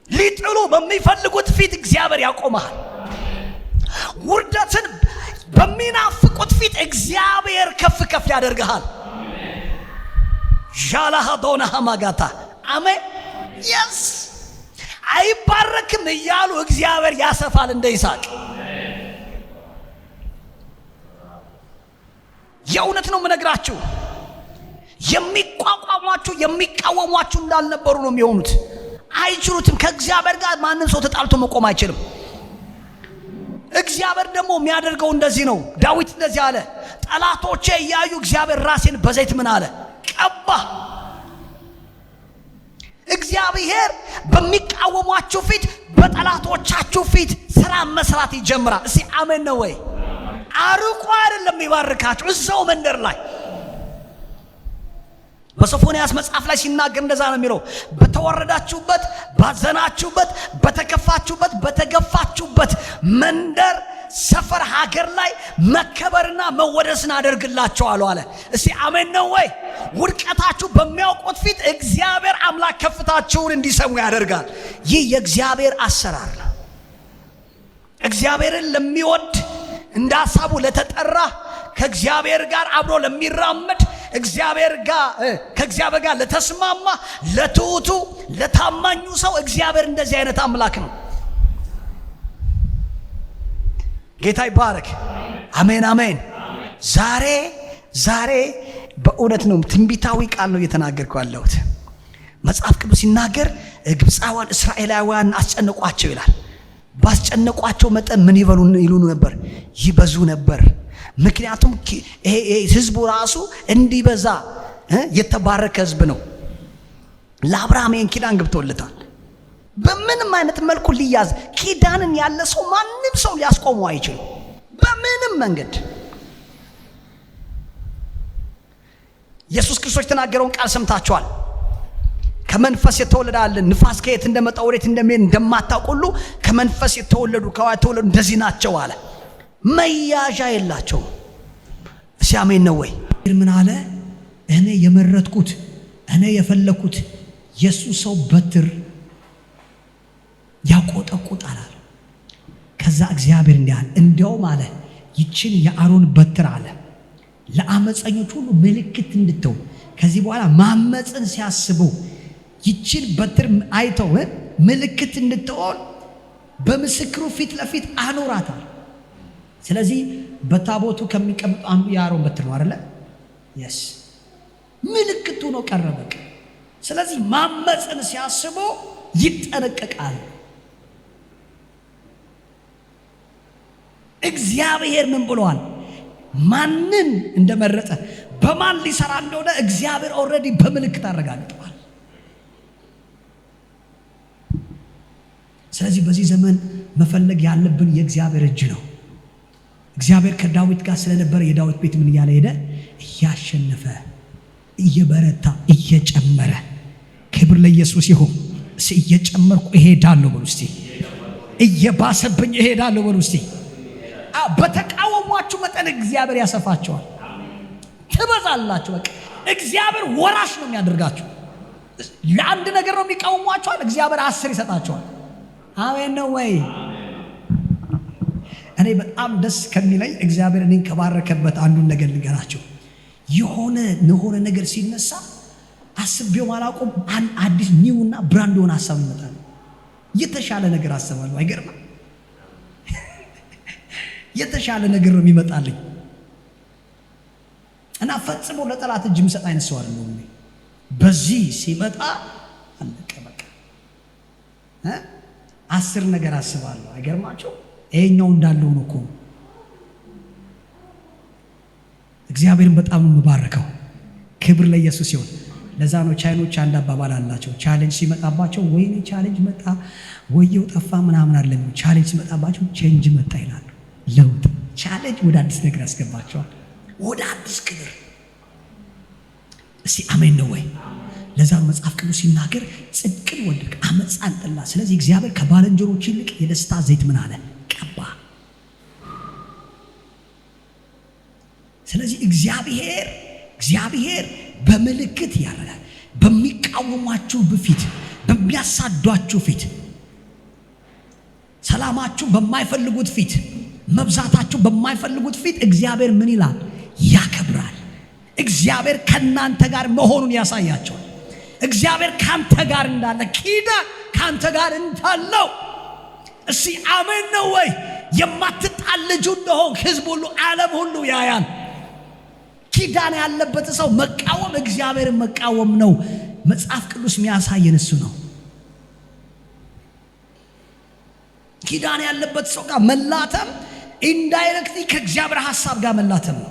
ሊጥሉ በሚፈልጉት ፊት እግዚአብሔር ያቆማል። ውርደትን በሚናፍቁት ፊት እግዚአብሔር ከፍ ከፍ ያደርግሃል። ዣላሃዶና ማጋታ አሜን። የስ አይባረክም እያሉ እግዚአብሔር ያሰፋል እንደ ይስሐቅ። የእውነት ነው የምነግራችሁ። የሚቋቋሟችሁ የሚቃወሟችሁ እንዳልነበሩ ነው የሚሆኑት። አይችሉትም። ከእግዚአብሔር ጋር ማንም ሰው ተጣልቶ መቆም አይችልም። እግዚአብሔር ደግሞ የሚያደርገው እንደዚህ ነው። ዳዊት እንደዚህ አለ፣ ጠላቶቼ እያዩ እግዚአብሔር ራሴን በዘይት ምን አለ? ቀባ። እግዚአብሔር በሚቃወሟችሁ ፊት፣ በጠላቶቻችሁ ፊት ስራ መስራት ይጀምራል። እስቲ አሜን ነው ወይ? አርቆ አይደለም ይባርካችሁ፣ እዛው መንደር ላይ። በሶፎንያስ መጽሐፍ ላይ ሲናገር እንደዛ ነው የሚለው፣ በተወረዳችሁበት፣ ባዘናችሁበት፣ በተከፋችሁበት፣ በተገፋችሁበት መንደር፣ ሰፈር፣ ሀገር ላይ መከበርና መወደስን አደርግላችኋለሁ አለ። እስቲ አሜን ነው ወይ? ውድቀታችሁ በሚያውቁት ፊት እግዚአብሔር አምላክ ከፍታችሁን እንዲሰሙ ያደርጋል። ይህ የእግዚአብሔር አሰራር ነው። እግዚአብሔርን ለሚወድ እንደ ሐሳቡ ለተጠራ ከእግዚአብሔር ጋር አብሮ ለሚራመድ ከእግዚአብሔር ጋር ለተስማማ ለትሑቱ ለታማኙ ሰው እግዚአብሔር እንደዚህ አይነት አምላክ ነው። ጌታ ይባረክ። አሜን አሜን። ዛሬ በእውነት ነው ትንቢታዊ ቃል ነው እየተናገርኩ ያለሁት። መጽሐፍ ቅዱስ ሲናገር ግብፃውያን እስራኤላውያን አስጨነቋቸው ይላል። ባስጨነቋቸው መጠን ምን ይሉ ነበር? ይበዙ ነበር። ምክንያቱም ህዝቡ ራሱ እንዲበዛ የተባረከ ህዝብ ነው። ለአብርሃም ይህን ኪዳን ገብቶለታል። በምንም አይነት መልኩ ሊያዝ ኪዳንን ያለ ሰው ማንም ሰው ሊያስቆመው አይችልም በምንም መንገድ። ኢየሱስ ክርስቶስ የተናገረውን ቃል ሰምታችኋል። ከመንፈስ የተወለደ አለ። ንፋስ ከየት እንደመጣ ወዴት እንደሚሄድ እንደማታውቁ ሁሉ ከመንፈስ የተወለዱ እንደዚህ ናቸው አለ። መያዣ የላቸውም። እሺ አሜን ነው ወይ? ምን አለ? እኔ የመረጥኩት እኔ የፈለኩት የሱ ሰው በትር ያቆጠቁጣል አለ። ከዛ እግዚአብሔር እንዲህ አለ፣ እንዲያውም አለ ይችን የአሮን በትር አለ ለአመፀኞች ሁሉ ምልክት እንድትሆን፣ ከዚህ በኋላ ማመፅን ሲያስቡ ይችን በትር አይተው ምልክት እንድትሆን በምስክሩ ፊት ለፊት አኖራታል። ስለዚህ በታቦቱ ከሚቀመጡ አንዱ የአሮን በትር ነው አይደለ? የስ ምልክቱ ነው፣ ቀረበ። ስለዚህ ማመፅን ሲያስቡ ይጠነቀቃል። እግዚአብሔር ምን ብሏል? ማንን እንደመረጠ በማን ሊሰራ እንደሆነ እግዚአብሔር ኦልሬዲ በምልክት አረጋግጧል። ስለዚህ በዚህ ዘመን መፈለግ ያለብን የእግዚአብሔር እጅ ነው። እግዚአብሔር ከዳዊት ጋር ስለነበረ የዳዊት ቤት ምን እያለ ሄደ? እያሸነፈ፣ እየበረታ፣ እየጨመረ። ክብር ለኢየሱስ ይሁን። እየጨመርኩ እሄዳለሁ በሉ እስቲ። እየባሰብኝ እሄዳለሁ በሉ እስቲ። በተቃወሟችሁ መጠን እግዚአብሔር ያሰፋቸዋል። ትበዛላችሁ። በቃ እግዚአብሔር ወራሽ ነው የሚያደርጋችሁ። ለአንድ ነገር ነው የሚቃወሟችኋል፣ እግዚአብሔር 10 ይሰጣችኋል። አሜን ነው ወይ? እኔ በጣም ደስ ከሚለኝ እግዚአብሔር እኔን ከባረከበት አንዱን ነገር ልንገራችሁ። የሆነ ነገር ሲነሳ አስቤው ማላውቀው አዲስ ኒውና ብራንድ የሆነ ሀሳብ ይመጣል። የተሻለ ነገር አስባለሁ። አይገርምም? የተሻለ ነገር ነው የሚመጣልኝ እና ፈጽሞ ለጠላት እጅ የምሰጥ አይነት ሰው አይደለሁም። በዚህ ሲመጣ አለቀ በቃ። 10 ነገር አስባለሁ። አይገርማችሁ? ይሄኛው እንዳለው ነው እኮ። እግዚአብሔርን በጣም የምባረከው። ክብር ለኢየሱስ ይሁን። ለዛ ነው ቻይኖች አንድ አባባል አላቸው። ቻሌንጅ ሲመጣባቸው ወይኔ ቻሌንጅ መጣ ወየው ጠፋ ምናምን አይደለም። ቻሌንጅ ሲመጣባቸው ቼንጅ መጣ ይላሉ። ለውጥ ቻሌንጅ ወደ አዲስ ነገር ያስገባቸዋል፣ ወደ አዲስ ክብር። እስቲ አሜን ነው ወይ? ለዛ መጽሐፍ ቅዱስ ሲናገር ጽድቅን ወደድክ አመፃን ጠላ። ስለዚህ እግዚአብሔር ከባልንጀሮች ይልቅ የደስታ ዘይት ምን አለ? ቀባ። ስለዚህ እግዚአብሔር በምልክት ያደርጋል። በሚቃወሟችሁ ፊት፣ በሚያሳዷችሁ ፊት፣ ሰላማችሁ በማይፈልጉት ፊት፣ መብዛታችሁ በማይፈልጉት ፊት እግዚአብሔር ምን ይላል? ያከብራል። እግዚአብሔር ከናንተ ጋር መሆኑን ያሳያቸዋል። እግዚአብሔር ካንተ ጋር እንዳለ፣ ኪዳን ካንተ ጋር እንዳለው። እስቲ አሜን ነው ወይ? የማትጣል ልጁ እንደሆንክ ሕዝብ ሁሉ ዓለም ሁሉ ያያል። ኪዳን ያለበት ሰው መቃወም እግዚአብሔርን መቃወም ነው። መጽሐፍ ቅዱስ የሚያሳየን እሱ ነው። ኪዳን ያለበት ሰው ጋር መላተም ኢንዳይሬክትሊ ከእግዚአብሔር ሐሳብ ጋር መላተም ነው።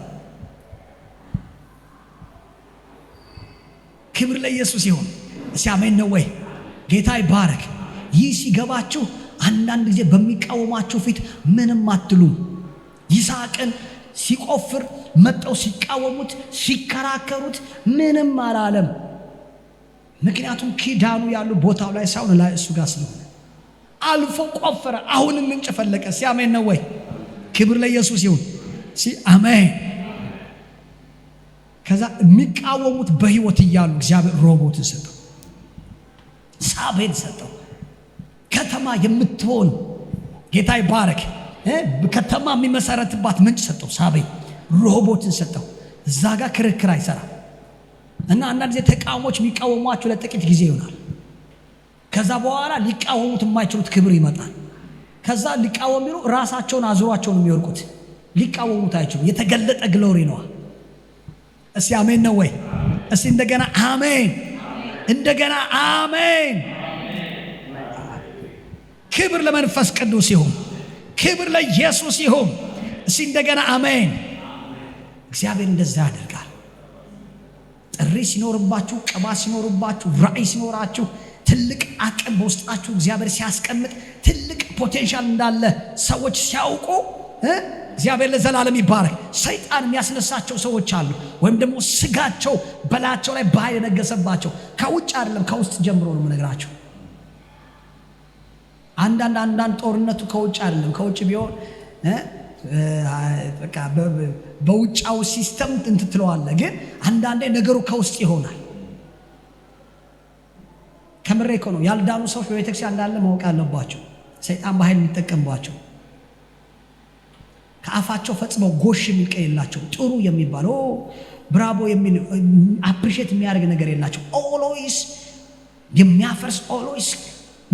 ክብር ለኢየሱስ ይሁን። እስቲ አሜን ነው ወይ? ጌታ ይባረክ። ይህ ሲገባችሁ አንዳንድ ጊዜ በሚቃወማችሁ ፊት ምንም አትሉም። ይስሐቅን ሲቆፍር መጠው ሲቃወሙት ሲከራከሩት ምንም አላለም። ምክንያቱም ኪዳኑ ያሉ ቦታው ላይ ሳይሆን ላይ እሱ ጋር ስለሆነ አልፎ ቆፈረ። አሁንም ምንጭ ፈለቀ። እስቲ አሜን ነው ወይ? ክብር ለኢየሱስ ይሁን። እስቲ አሜን። ከዛ የሚቃወሙት በህይወት እያሉ እግዚአብሔር ሮቦትን ሰጠው፣ ሳቤን ሰጠው። ከተማ የምትሆን ጌታ ይባረክ። ከተማ የሚመሰረትባት ምንጭ ሰጠው፣ ሳቤን። ሮቦትን ሰጠው። እዛ ጋር ክርክር አይሰራም። እና አንዳንድ ጊዜ ተቃውሞች የሚቃወሟቸው ለጥቂት ጊዜ ይሆናል። ከዛ በኋላ ሊቃወሙት የማይችሉት ክብር ይመጣል። ከዛ ሊቃወሙ ቢሉ ራሳቸውን አዙሯቸውን የሚወርቁት ሊቃወሙት አይችሉም። የተገለጠ ግሎሪ ነው። እስቲ አሜን ነው ወይ? እስቲ እንደገና አሜን፣ እንደገና አሜን። ክብር ለመንፈስ ቅዱስ ይሁን፣ ክብር ለኢየሱስ ይሁን። እስቲ እንደገና አሜን። እግዚአብሔር እንደዛ ያደርጋል። ጥሪ ሲኖርባችሁ፣ ቅባት ሲኖርባችሁ፣ ራእይ ሲኖራችሁ፣ ትልቅ አቅም በውስጣችሁ እግዚአብሔር ሲያስቀምጥ፣ ትልቅ ፖቴንሻል እንዳለ ሰዎች ሲያውቁ እግዚአብሔር ለዘላለም ይባረክ። ሰይጣን የሚያስነሳቸው ሰዎች አሉ፣ ወይም ደግሞ ስጋቸው በላቸው ላይ ባይ የነገሰባቸው። ከውጭ አይደለም ከውስጥ ጀምሮ ነው የምነግራቸው። አንዳንድ ጦርነቱ ከውጭ አይደለም። ከውጭ ቢሆን በቃ በውጫው ሲስተም እንትትለዋለህ። ግን አንዳንዴ ነገሩ ከውስጥ ይሆናል። ከምሬ እኮ ነው። ያልዳኑ ሰዎች በቤተክርስቲያን እንዳለ ማወቅ አለባቸው። ሰይጣን በኃይል የሚጠቀምባቸው ከአፋቸው ፈጽመው ጎሽ የሚል ቀይ የላቸው። ጥሩ የሚባለው ብራቦ የሚል አፕሪሼት የሚያደርግ ነገር የላቸው። ኦሎይስ የሚያፈርስ፣ ኦሎይስ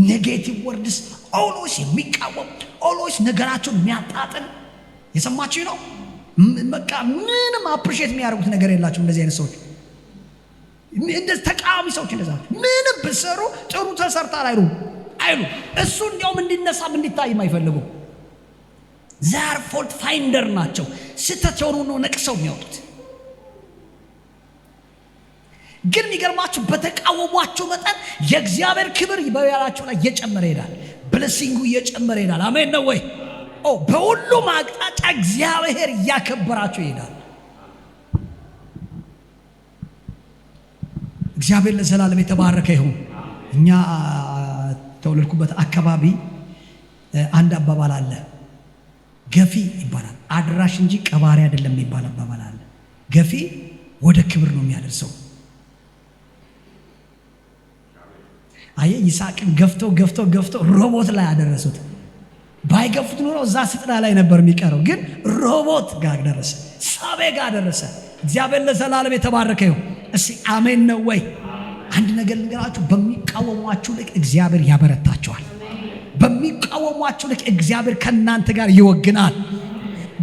ኔጌቲቭ ወርድስ፣ ኦሎይስ የሚቃወም፣ ኦሎይስ ነገራቸውን የሚያጣጥል። የሰማችሁ ነው። በቃ ምንም አፕሪሼት የሚያደርጉት ነገር የላቸው። እንደዚህ አይነት ሰዎች፣ እንደዚህ ተቃዋሚ ሰዎች እንደዛ ምንም ብሰሩ ጥሩ ተሰርታል አይሉ። እሱ እንዲያውም እንዲነሳም እንዲታይም አይፈልጉም። ዛር ፎልት ፋይንደር ናቸው። ስተት የሆኑ ነው ነቅሰው የሚያወጡት። ግን የሚገርማችሁ በተቃወሟቸው መጠን የእግዚአብሔር ክብር በያላቸው ላይ እየጨመረ ይሄዳል። ብለሲንጉ እየጨመረ ይሄዳል። አሜን ነው ወይ? በሁሉም አቅጣጫ እግዚአብሔር እያከበራቸው ይሄዳል። እግዚአብሔር ለዘላለም የተባረከ ይሁን። እኛ ተወለድኩበት አካባቢ አንድ አባባል አለ። ገፊ ይባላል። አድራሽ እንጂ ቀባሪ አይደለም የሚባል አባባል አለ። ገፊ ወደ ክብር ነው የሚያደርሰው። ይስሐቅን ገፍተው ሮቦት ላይ አደረሱት። ባይገፉት ኑሮ እዛ ስጥና ላይ ነበር የሚቀረው። ግን ሮቦት ጋር ደረሰ፣ ሳቤ ጋር ደረሰ። እግዚአብሔር ለዘላለም የተባረከ ይሁን። እስቲ አሜን ነው ወይ? አንድ ነገር ልንገራችሁ፣ በሚቃወሟችሁ ልክ እግዚአብሔር ያበረታችኋል። በሚቃወሟችሁ ልክ እግዚአብሔር ከእናንተ ጋር ይወግናል።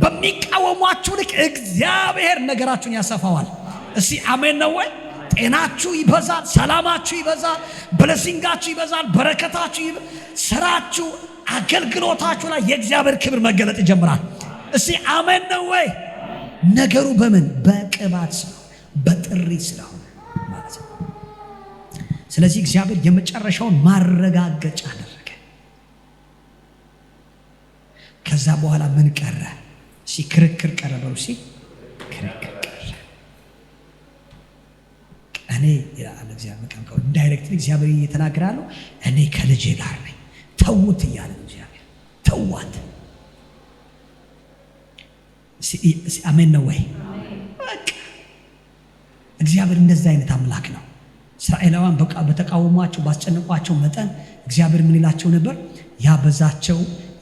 በሚቃወሟችሁ ልክ እግዚአብሔር ነገራችሁን ያሰፋዋል። እስቲ አሜን ነው ወይ? ጤናችሁ ይበዛል፣ ሰላማችሁ ይበዛል፣ ብለሲንጋችሁ ይበዛል፣ በረከታችሁ ስራችሁ፣ አገልግሎታችሁ ላይ የእግዚአብሔር ክብር መገለጥ ይጀምራል። እስቲ አሜን ነው ወይ? ነገሩ በምን? በቅባት ስለሆነ፣ በጥሪ ስለሆነ ማለት ነው። ስለዚህ እግዚአብሔር የመጨረሻውን ማረጋገጫ አደረገ። ከዛ በኋላ ምን ቀረ? ክርክር ቀረ። በሉ ክርክር ቀረ። እኔ ይላል እግዚአብሔር ዳይሬክትሊ እግዚአብሔር እየተናገራለሁ። እኔ ከልጄ ጋር ነኝ፣ ተውት እያለ እግዚአብሔር ተዋት። አሜን ነው ወይ? በቃ እግዚአብሔር እንደዛ አይነት አምላክ ነው። እስራኤላውያን በቃ በተቃወሟቸው ባስጨነቋቸው መጠን እግዚአብሔር ምን ይላቸው ነበር? ያበዛቸው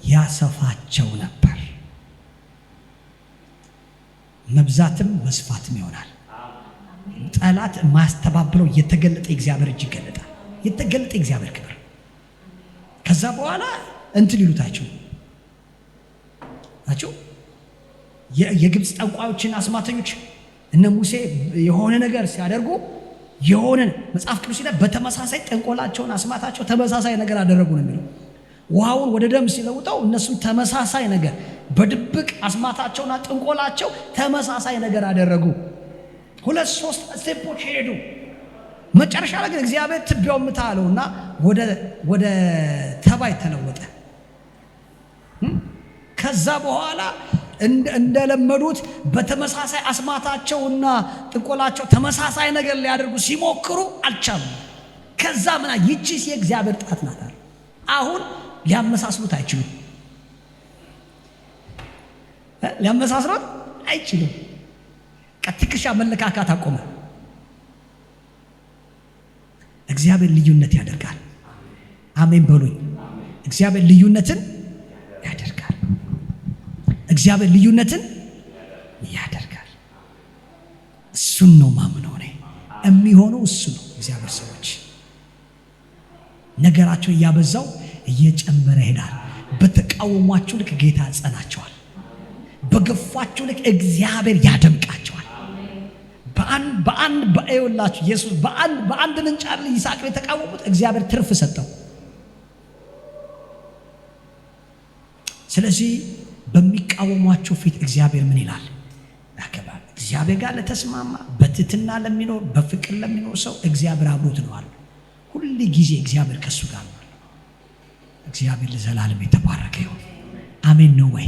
ያሰፋቸው ነበር። መብዛትም መስፋትም ይሆናል። ጠላት ማስተባብለው የተገለጠ እግዚአብሔር እጅ ይገለጣል። የተገለጠ እግዚአብሔር ክብር። ከዛ በኋላ እንትን ይሉታቸው ናቸው የግብፅ ጠንቋዮችና አስማተኞች። እነ ሙሴ የሆነ ነገር ሲያደርጉ የሆነ መጽሐፍ ቅዱስ ላይ በተመሳሳይ ጠንቆላቸውን አስማታቸው ተመሳሳይ ነገር አደረጉ ነው የሚለው። ውሃውን ወደ ደም ሲለውጠው እነሱም ተመሳሳይ ነገር በድብቅ አስማታቸውና ጥንቆላቸው ተመሳሳይ ነገር አደረጉ። 2-3 ስቴፖች ሄዱ። መጨረሻ ላይ ግን እግዚአብሔር ትቢያው ምታ አለውና ወደ ተባይ ተለወጠ። ከዛ በኋላ እንደለመዱት በተመሳሳይ አስማታቸውና ጥንቆላቸው ተመሳሳይ ነገር ሊያደርጉ ሲሞክሩ አልቻሉም። ከዛ ይቺስ የእግዚአብሔር ጣት ናት አለ። አሁን ሊያመሳስሉት አይችሉም። ሊያመሳስሉት አይችሉም። ትከሻ መለካካት አቆመ። እግዚአብሔር ልዩነት ያደርጋል። አሜን በሉኝ። እግዚአብሔር ልዩነትን ያደርጋል። እግዚአብሔር ልዩነትን ያደርጋል። እሱን ነው ማምነው እኔ። የሚሆነው እሱ ነው። እግዚአብሔር ሰዎች ነገራቸውን እያበዛው እየጨመረ ይሄዳል። በተቃወሟችሁ ልክ ጌታ ያጸናቸዋል። በገፋችሁ ልክ እግዚአብሔር ያደምቃቸዋል። በአይወላችሁ ኢየሱስ በአንድ ምንጫር ይስሐቅ የተቃወሙት እግዚአብሔር ትርፍ ሰጠው። ስለዚህ በሚቃወሟችሁ ፊት እግዚአብሔር ምን ይላል? ያከብራል። እግዚአብሔር ጋር ለተስማማ በትህትና ለሚኖር በፍቅር ለሚኖር ሰው እግዚአብሔር አብሮት ነው አለ። ሁሉ ጊዜ እግዚአብሔር ከሱ ጋር ነው። እግዚአብሔር ለዘላለም የተባረከ ይሁን። አሜን ነው ወይ?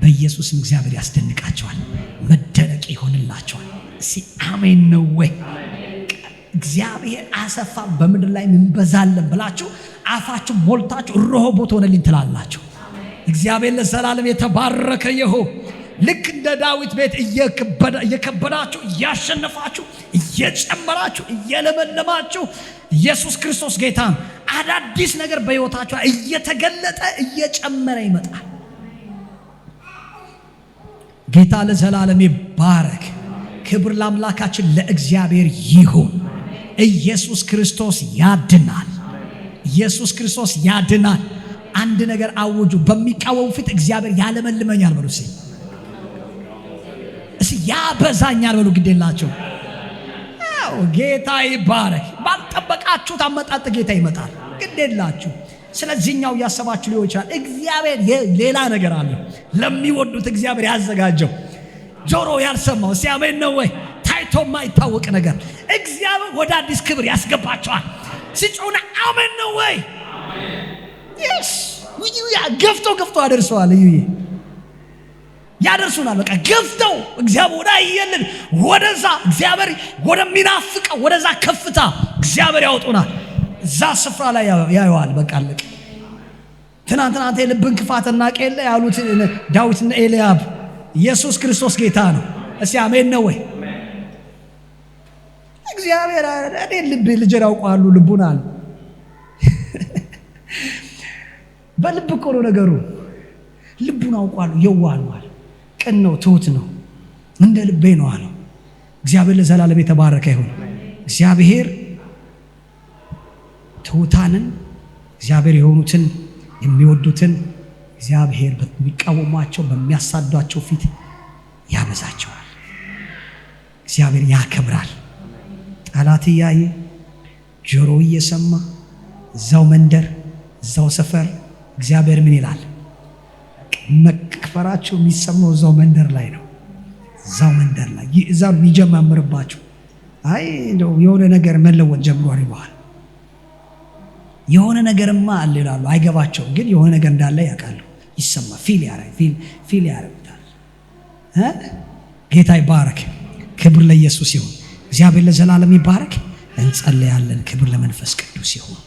በኢየሱስም እግዚአብሔር ያስደንቃቸዋል፣ መደነቅ ይሆንላቸዋል። አሜን ነው ወይ? እግዚአብሔር አሰፋ በምድር ላይ እንበዛለን ብላችሁ አፋችሁ ሞልታችሁ ሮቦት ሆነልኝ ትላላችሁ። እግዚአብሔር ለዘላለም የተባረከ ይሁን። ልክ እንደ ዳዊት ቤት እየከበዳችሁ እያሸነፋችሁ እየጨመራችሁ እየለመለማችሁ ኢየሱስ ክርስቶስ ጌታ ነው። አዳዲስ ነገር በሕይወታችሁ እየተገለጠ እየጨመረ ይመጣል። ጌታ ለዘላለም ይባረክ። ክብር ለአምላካችን ለእግዚአብሔር ይሁን። ኢየሱስ ክርስቶስ ያድናል። ኢየሱስ ክርስቶስ ያድናል። አንድ ነገር አውጁ። በሚቃወሙ ፊት እግዚአብሔር ያለመልመኛል በሉ። ያበዛኛል በሉ። ግዴላቸው። ጌታ ይባረክ። ባልጠበቃችሁት አመጣጥ ጌታ ይመጣል። ግዴላችሁ። ስለዚህኛው እያሰባችሁ ሊሆን ይችላል። እግዚአብሔር ሌላ ነገር አለ ለሚወዱት እግዚአብሔር ያዘጋጀው ጆሮ ያልሰማው። አሜን ነው ወይ? ታይቶ የማይታወቅ ነገር እግዚአብሔር ወደ አዲስ ክብር ያስገባቸዋል። ሲጮና አሜን ነው ወይ? ገፍቶ አደርሰዋል። ያደርሱናል። በቃ ገፍተው እግዚአብሔር ወዳየልን ወደዛ እግዚአብሔር ወደሚናፍቀው ወደዛ ከፍታ እግዚአብሔር ያወጡናል። እዛ ስፍራ ላይ ያዩዋል። በቃ አለቀ። ትናንትና አንተ የልብን ክፋትና ቄለ ያሉት ዳዊትና ኤልያብ ኢየሱስ ክርስቶስ ጌታ ነው። አሜን ነው ወይ? እግዚአብሔር እኔ ልጄን አውቀዋለሁ ልቡን አለ። በልብ እኮ ነው ነገሩ። ልቡን አውቀዋለሁ፣ የዋህ ነው አለ። ቅን ነው፣ ትሁት ነው፣ እንደ ልቤ ነው አለው። እግዚአብሔር ለዘላለም የተባረከ ይሁን። እግዚአብሔር ትሁታንን እግዚአብሔር የሆኑትን የሚወዱትን እግዚአብሔር በሚቃወሟቸው በሚያሳዷቸው ፊት ያበዛቸዋል። እግዚአብሔር ያከብራል። ጠላት እያየ ጆሮ እየሰማ እዛው መንደር እዛው ሰፈር እግዚአብሔር ምን ይላል? መክፈራቸው የሚሰማው እዛው መንደር ላይ ነው። እዛው መንደር ላይ እዛው የሚጀማምርባቸው አይ እንደው የሆነ ነገር መለወጥ ጀምሯል ይባል። የሆነ ነገርማ አለ ይላሉ። አይገባቸውም፣ ግን የሆነ ነገር እንዳለ ያውቃሉ። ይሰማ ፊል ያረጋል። ጌታ ይባረክ። ክብር ለኢየሱስ ይሁን። እግዚአብሔር ለዘላለም ይባረክ። እንጸልያለን። ክብር ለመንፈስ ቅዱስ ይሁን።